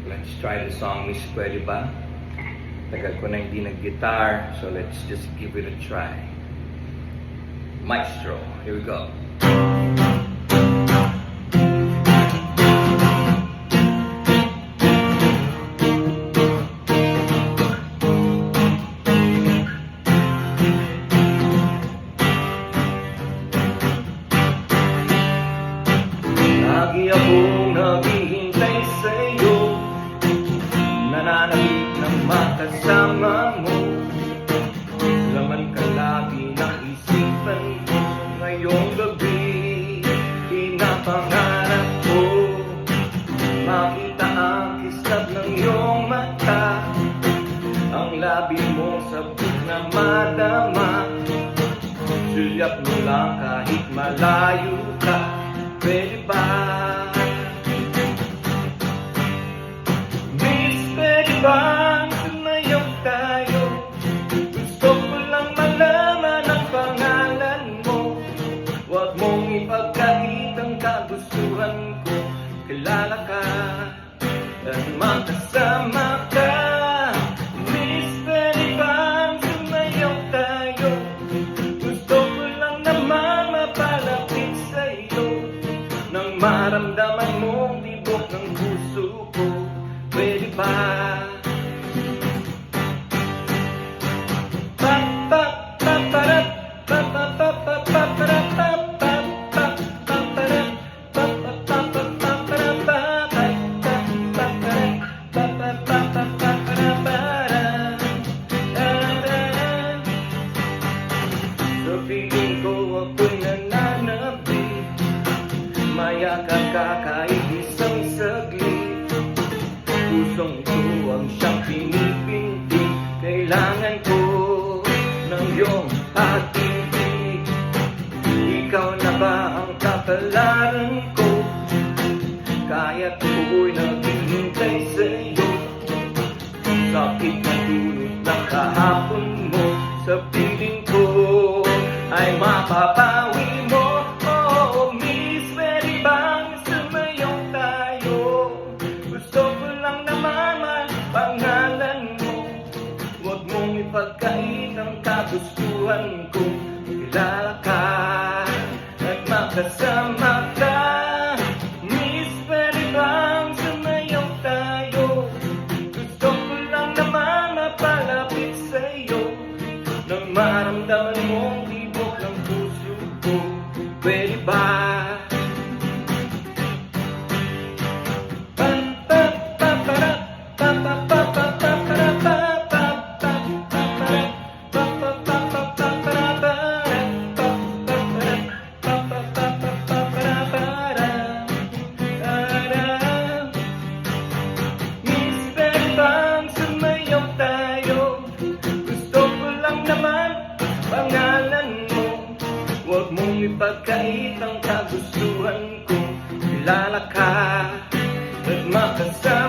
Let's try the song, Miss Pwede Ba? Tagal ko na hindi nag-guitar, so let's just give it a try. Maestro, here we go. Lagi akong naghihintay sa'yo, nananabik ng makasama mo. Laman ka lagi ng isipan ko, ngayong gabi pinapangarap ko. Makita ang kislap ng iyong mata, ang labi mo sabik na madama. Sulyap mo lang kahit malayo ka, pwede ba? Miss, pwede ba sumayaw tayo? Gusto ko lang malaman ang pangalan mo. Huwag mong ipagkait ang kagustuhan ko. Kilala ka at makasama ka. Miss, pwede ba sumayaw tayo? Gusto ko lang naman mapalapit sa'yo, nang maramdaman mong tibok ng puso ko. Pwede ba? Sa piling ko ako'y nananabik, mayakap ka kahit isang saglit. Pusong ko ang siyang pinipintig, kailangan ko ng iyong pag-ibig. Ikaw na ba ang kapalaran ko? Kaya't ako'y naghihintay sa'yo. Sakit na dulot ng kahapon mo, sa piling ko ay mapapawi mo. Oh, Miss, pwede bang sumayaw tayo? Gusto ko lang naman pangalan mo. Huwag mong ipagkait ang kagustuhan ko. Kilala ka at makasama ka. Miss, pwede bang sumayaw tayo? Gusto ko lang naman mapalapit sa'yo, nang maramdaman mong tibok ng puso ko. Pwede ba? Miss, pwede bang sumayaw tayo? Gusto ko lang naman pangalan mo. Huwag mong ipagkait ang kagustuhan ko. Kilala ka at makasama